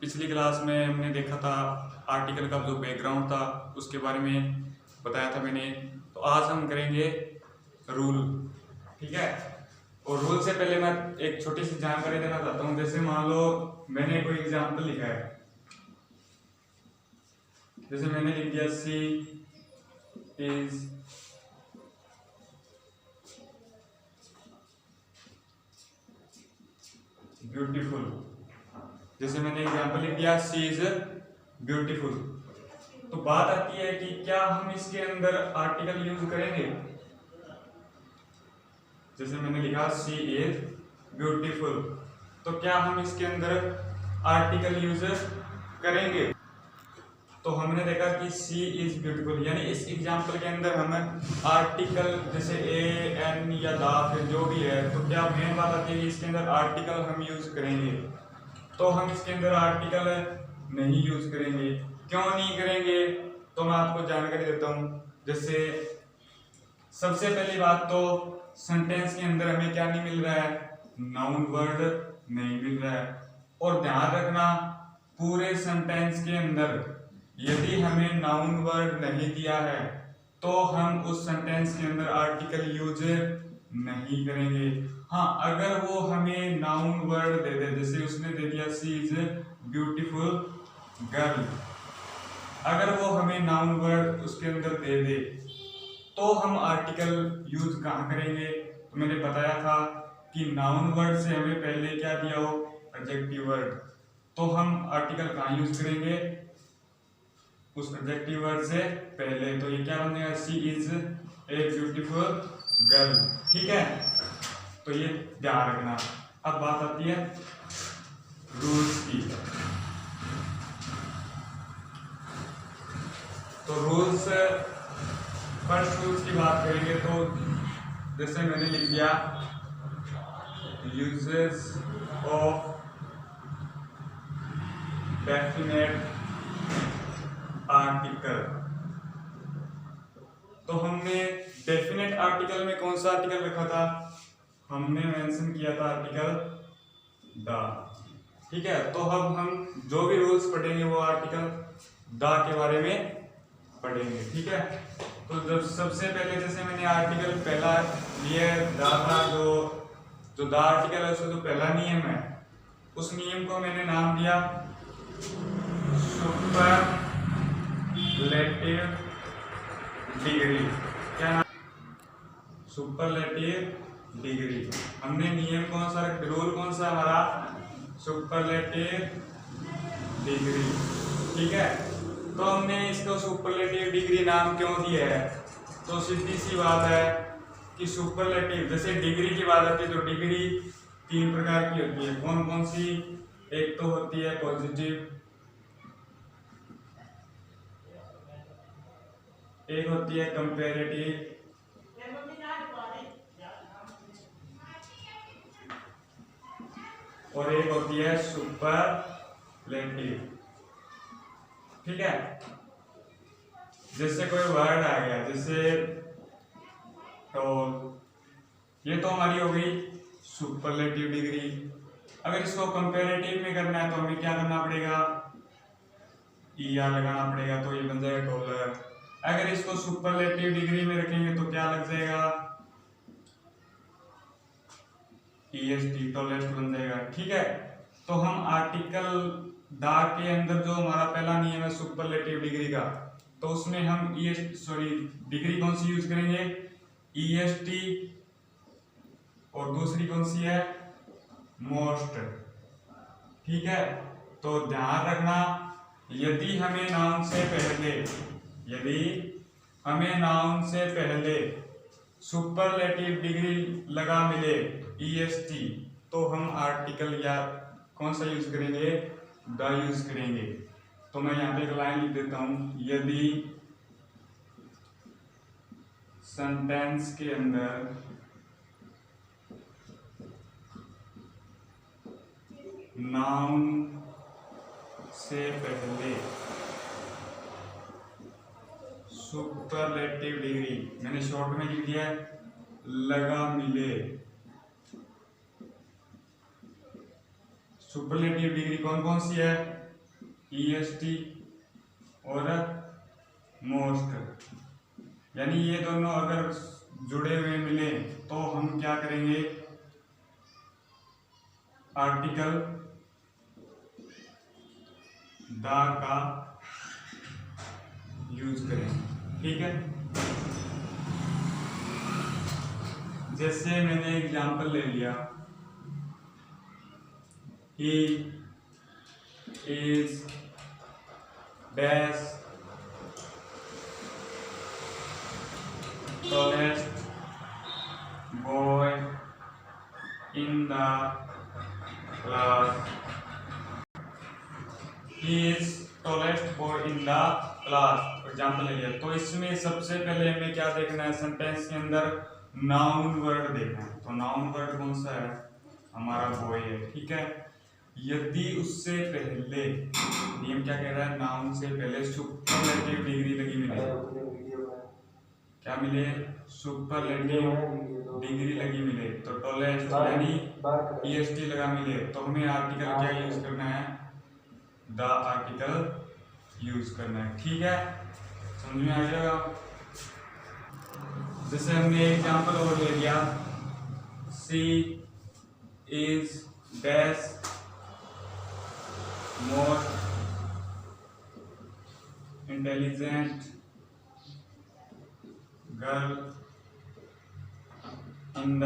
पिछली क्लास में हमने देखा था आर्टिकल का जो बैकग्राउंड था उसके बारे में बताया था मैंने। तो आज हम करेंगे रूल। ठीक है। और रूल से पहले मैं एक छोटी सी जानकारी देना चाहता हूँ। जैसे मान लो मैंने कोई एग्जाम्पल लिखा है, जैसे मैंने लिख दिया सी इज ब्यूटीफुल। जैसे मैंने एग्जाम्पल लिख दिया सी इज ब्यूटीफुल। तो बात आती है कि क्या हम इसके अंदर आर्टिकल यूज करेंगे। जैसे मैंने लिखा सी इज ब्यूटीफुल, तो क्या हम इसके अंदर आर्टिकल यूज करेंगे। तो हमने देखा कि सी इज ब्यूटीफुल, यानी इस एग्जाम्पल के अंदर हम आर्टिकल जैसे ए एन या दा फिर जो भी है, तो क्या मेन बात आती है कि इसके अंदर आर्टिकल हम यूज करेंगे। तो हम इसके अंदर आर्टिकल नहीं यूज करेंगे। क्यों नहीं करेंगे, तो मैं आपको जानकारी देता हूं। जैसे सबसे पहली बात तो सेंटेंस के अंदर हमें क्या नहीं मिल रहा है, नाउन वर्ड नहीं मिल रहा है। और ध्यान रखना, पूरे सेंटेंस के अंदर यदि हमें नाउन वर्ड नहीं दिया है तो हम उस सेंटेंस के अंदर आर्टिकल यूज नहीं करेंगे। हाँ, अगर वो हमें नाउन वर्ड दे दे, जैसे उसने दे दिया सी इज ब्यूटीफुल गर्ल, अगर वो हमें नाउन वर्ड उसके अंदर दे दे तो हम आर्टिकल यूज कहाँ करेंगे। तो मैंने बताया था कि नाउन वर्ड से हमें पहले क्या दिया हो, एडजेक्टिव वर्ड, तो हम आर्टिकल कहाँ यूज करेंगे, उस एडजेक्टिव वर्ड से पहले। तो ये क्या बन जाएगा, सी इज ए ब्यूटीफुल गर्ल। ठीक है, तो ये ध्यान रखना। अब बात आती है रूल्स की। तो रूल्स, फर्स्ट रूल्स की बात करेंगे तो जैसे मैंने लिख दिया यूजेस ऑफ डेफिनेट आर्टिकल। तो हमने डेफिनेट आर्टिकल में कौन सा आर्टिकल रखा था, हमने मेंशन किया था आर्टिकल द। ठीक है, तो अब हम जो भी रूल्स पढ़ेंगे वो आर्टिकल द के बारे में पढ़ेंगे। ठीक है, तो जब सबसे पहले जैसे मैंने आर्टिकल पहला लिया द था, जो द आर्टिकल है उसका जो पहला नियम है, उस नियम को मैंने नाम दिया सुपरलेटिव डिग्री। क्या नाम, सुपरलेटिव डिग्री। हमने नियम कौन सा, रूल कौन सा हमारा, सुपरलेटिव डिग्री। ठीक है, तो हमने इसको सुपरलेटिव डिग्री नाम क्यों दिया है, तो सीधी सी बात है कि सुपरलेटिव, जैसे डिग्री की बात आती है तो डिग्री तीन प्रकार की होती है। कौन कौन सी, एक तो होती है पॉजिटिव, एक होती है कंपैरेटिव, और एक होती है सुपरलेटिव। ठीक है, जैसे कोई वर्ड आ गया, जैसे तो ये तो हमारी हो गई सुपरलेटिव डिग्री। अगर इसको कंपैरेटिव में करना है तो हमें क्या करना पड़ेगा, ईआर लगाना पड़ेगा, तो ये बन जाएगा डॉलर। अगर इसको सुपरलेटिव डिग्री में रखेंगे तो क्या लग जाएगा, ईएसटी, टॉलेस्ट बन जाएगा। ठीक है, तो हम आर्टिकल दा के अंदर जो हमारा पहला नियम है सुपरलेटिव डिग्री का, तो उसमें हम डिग्री कौन सी यूज करेंगे, ईएसटी, और दूसरी कौन सी है, मोस्ट। ठीक है, तो ध्यान रखना, यदि हमें नाउन से पहले सुपरलेटिव डिग्री लगा मिले ईएसटी, तो हम आर्टिकल या कौन सा यूज करेंगे, द यूज करेंगे। तो मैं यहाँ पे एक लाइन लिख देता हूं, यदि सेंटेंस के अंदर नाउन से पहले सुपरलेटिव डिग्री, मैंने शॉर्ट में लिख दिया लगा मिले, सुपरलेटिव डिग्री कौन कौन सी है, EST और मोस्ट, यानी ये दोनों अगर जुड़े हुए मिले तो हम क्या करेंगे, आर्टिकल द का यूज करेंगे। ठीक है, जैसे मैंने एग्जांपल ले लिया, he is dash tallest boy in the class. He is tallest boy in the class, example ले लिया। तो इसमें सबसे पहले हमें क्या देखना है, सेंटेंस के अंदर नाउन वर्ड देखना है। तो नाउन वर्ड कौन सा है, हमारा बॉय है। ठीक है, यदि उससे पहले नियम क्या कह रहा है, नाउन से पहले सुपरलेटिव डिग्री लगी मिले, क्या मिले, सुपरलेटिव डिग्री लगी मिले, तो टॉलेस्ट यानी EST लगा मिले, तो हमें आर्टिकल क्या यूज करना है, द आर्टिकल यूज करना है। ठीक है, समझ में आ जाएगा। जैसे हमने एग्जांपल और ले लिया, she is dash more intelligent girl in the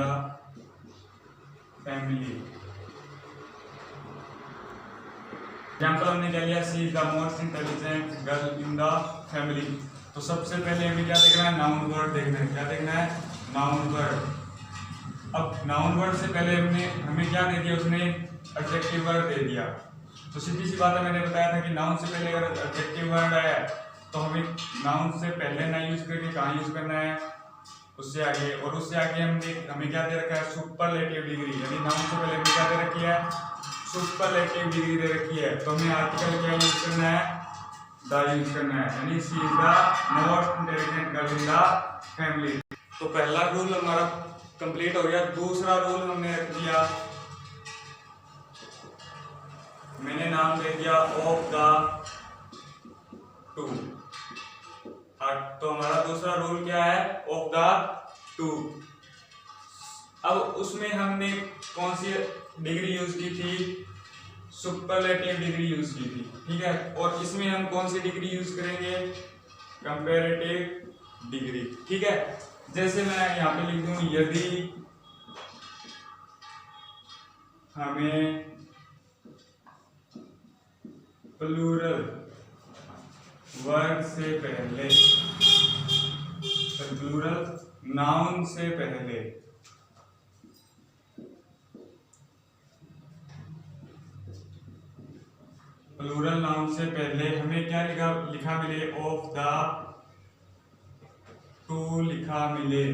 family. Example हमने क्या लिया, she is the most intelligent girl in the family. तो सबसे पहले हमें क्या देखना है, नाउन वर्ड देखना है। क्या देखना है, नाउन वर्ड। अब नाउन वर्ड से पहले हमें क्या दे दिया, उसने एडजेक्टिव वर्ड दे दिया। तो सीधी सी बात है, मैंने बताया था कि नाउन से पहले अगर एडजेक्टिव वर्ड आया तो हमें नाउन से पहले ना यूज करके कहाँ यूज करना है, उससे आगे। और उससे आगे हमें क्या दे रखा है, सुपरलेटिव डिग्री, यानी नाउन से पहले हमें क्या दे रखी है, सुपरलेटिव डिग्री दे रखी है। तो हमें आर्टिकल क्या यूज करना है, द यूज करना है, यानी she is the most intelligent girl in the family. तो पहला रूल हमारा कंप्लीट हो गया। दूसरा रूल हमने रख दिया, मैंने नाम दे दिया ऑफ द टू। तो हमारा दूसरा रूल क्या है, ऑफ द टू। अब उसमें हमने कौन सी डिग्री यूज की थी, सुपरलेटिव डिग्री यूज की थी। ठीक है, और इसमें हम कौन सी डिग्री यूज करेंगे, कंपैरेटिव डिग्री। ठीक है, जैसे मैं यहाँ पे लिख दूं, यदि हमें प्लूरल वर्ड से पहले, प्लूरल नाउन से पहले प्लूरल नाउन से पहले हमें क्या लिखा मिले, ऑफ द टू लिखा मिले,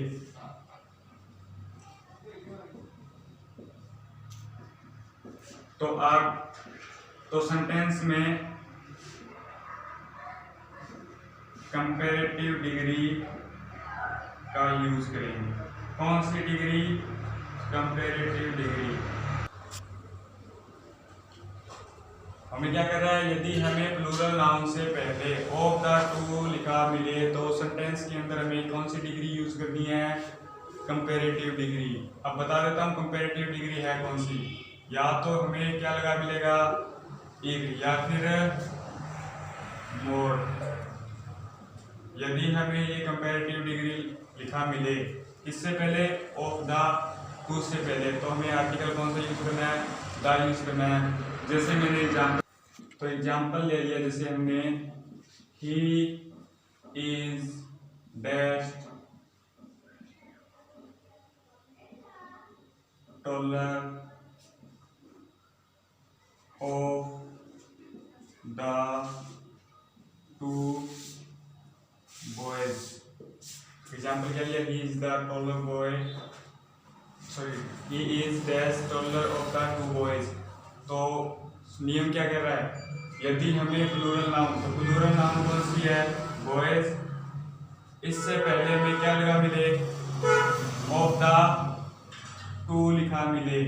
तो सेंटेंस में कंपैरेटिव डिग्री का यूज करेंगे। कौन सी डिग्री, कंपैरेटिव डिग्री। हमें क्या कर रहा है, यदि हमें प्लूरल नाउन से पहले ऑफ द टू लिखा मिले तो सेंटेंस के अंदर हमें कौन सी डिग्री यूज करनी है, कंपैरेटिव डिग्री। अब बता देता हूँ कंपैरेटिव डिग्री है कौन सी। या तो हमें क्या लगा मिलेगा, एक, या फिर मोर। यदि हमें ये कंपैरेटिव डिग्री लिखा मिले इससे पहले, ऑफ द टू से पहले, तो हमें आर्टिकल कौन सा यूज करना है, द यूज करना है। जैसे मैंने एग्जाम्पल ले लिया, जैसे हमने he is best taller of the to boys. Example क्या लिया, he is the taller boy, sorry he is dash taller of the to boys. तो नियम क्या कह रहा है, यदि हमें प्लूरल नाउन, तो प्लूरल नाउन कौन सी है, बॉयज, इससे पहले हमें क्या लगा मिले, ऑफ द टू लिखा मिले,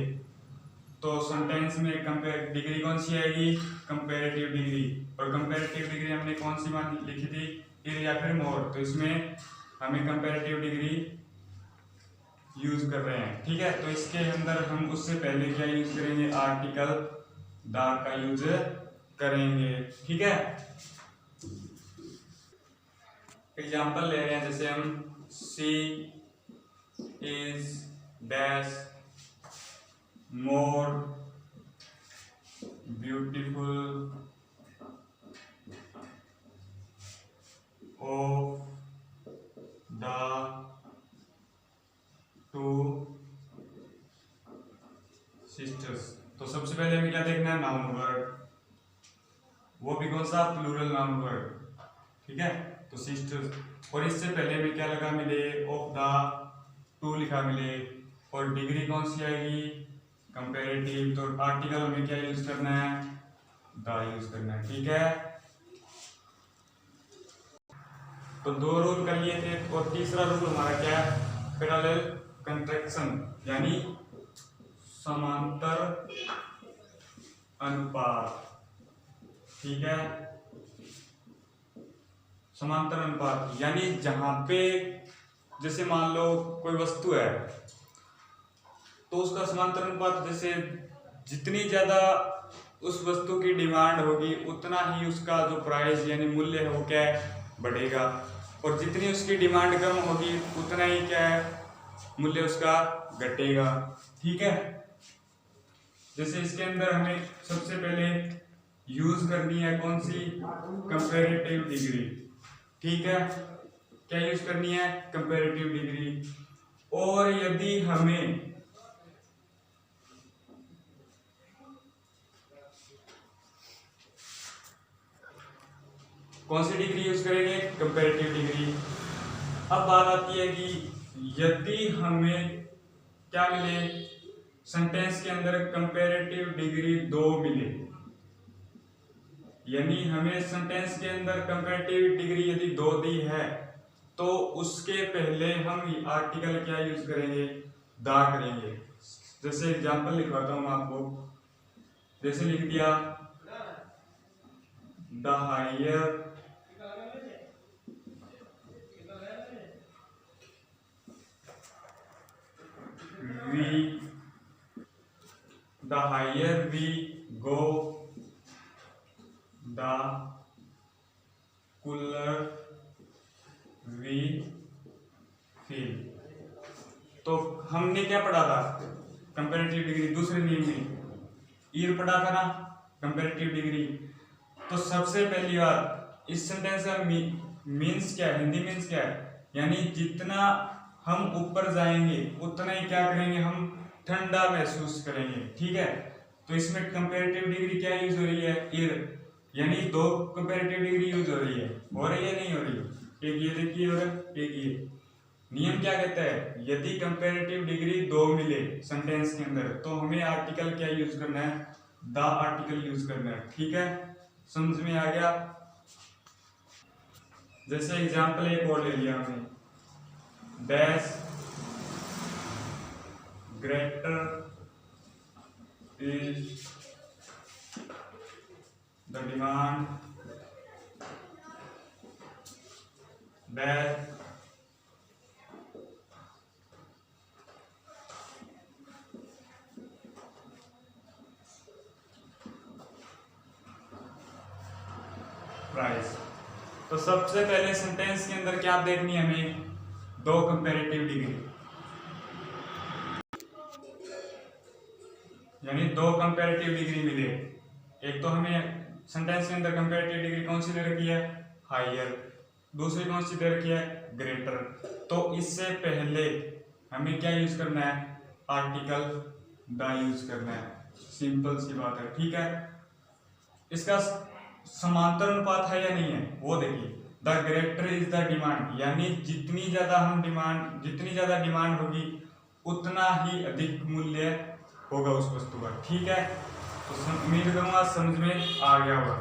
तो सेंटेंस में कंपेयर डिग्री कौन सी आएगी, कंपेरेटिव डिग्री। और कंपेरेटिव डिग्री हमने कौन सी मान लिखी थी, इर या फिर मोर। तो इसमें हमें कंपेरेटिव डिग्री यूज कर रहे हैं, ठीक है। तो इसके अंदर हम उससे पहले क्या यूज करेंगे, आर्टिकल द का यूज करेंगे, ठीक है। एग्जाम्पल ले रहे हैं, जैसे हम she is dash more beautiful of the two sisters. तो सबसे पहले हमें क्या देखना है, नाउन वर्ड, वो भी कौन सा, प्लूरल नाउन वर्ड, ठीक है। तो सिस्टर्स, और इससे पहले हमें क्या लगा मिले, ऑफ द टू लिखा मिले, और डिग्री कौन सी आएगी, कंपेरेटिव। तो आर्टिकल हमें क्या यूज करना है, द यूज करना है, ठीक है। तो दो रूल कर लिए थे, और तीसरा रूल हमारा क्या है, पैरेलल कंट्रैक्शन, यानी समांतर अनुपात, ठीक है। समांतर अनुपात यानी जहां पे जैसे मान लो कोई वस्तु है, तो उसका समांतर अनुपात, जैसे जितनी ज्यादा उस वस्तु की डिमांड होगी उतना ही उसका जो प्राइस यानी मूल्य है वो क्या है, बढ़ेगा। और जितनी उसकी डिमांड कम होगी उतना ही क्या है, मूल्य उसका घटेगा, ठीक है। जैसे इसके अंदर हमें सबसे पहले यूज करनी है कौन सी, कंपैरेटिव डिग्री, ठीक है। क्या यूज करनी है, कंपैरेटिव डिग्री। और यदि हमें कौन सी डिग्री यूज करेंगे, कंपैरेटिव डिग्री। अब बात आती है कि यदि हमें क्या मिले, सेंटेंस के अंदर कंपैरेटिव डिग्री 2 मिले, यानी हमें सेंटेंस के अंदर कंपैरेटिव डिग्री यदि 2 दी है, तो उसके पहले हम आर्टिकल क्या यूज करेंगे, द करेंगे। जैसे एग्जांपल लिखवाता हूं आपको, जैसे लिख दिया, the higher the higher we go, the cooler we feel। तो हमने क्या पढ़ा था, कंपैरेटिव डिग्री दूसरे नियम में ईर पढ़ा था ना, कंपैरेटिव डिग्री। तो सबसे पहली बात, इस सेंटेंस का मीन्स क्या है, हिंदी मीन्स क्या है, यानी जितना हम ऊपर जाएंगे उतना ही क्या करेंगे, हम ठंडा महसूस करेंगे, ठीक है। तो इसमें कंपैरेटिव डिग्री क्या यूज हो रही है, इर, यानी 2 कंपैरेटिव डिग्री यूज हो रही है नहीं हो रही, एक ये देखिए और एक ये। नियम क्या कहता है, यदि कंपैरेटिव डिग्री 2 मिले सेंटेंस के अंदर, तो हमें आर्टिकल क्या यूज करना है, द आर्टिकल यूज करना है, ठीक है। समझ में आ गया। जैसे एग्जांपल एक और ले लिया हमने, dash greater is the demand that price। तो सबसे पहले सेंटेंस के अंदर क्या देखनी है हमें, 2 कंपैरेटिव डिग्री, यानी 2 कंपैरेटिव डिग्री मिले। एक तो हमें सेंटेंस के अंदर कंपैरेटिव डिग्री कौन सी दे रखी है, हायर, दूसरी कौन सी दे रखी है, ग्रेटर। तो इससे पहले हमें क्या यूज करना है, आर्टिकल द यूज करना है, सिंपल सी बात है, ठीक है। इसका समांतर अनुपात है या नहीं है वो देखिए, the greater is the demand, यानी जितनी ज्यादा डिमांड होगी उतना ही अधिक मूल्य होगा उस वस्तु का, ठीक है। तो उम्मीद करूंगा समझ में आ गया होगा।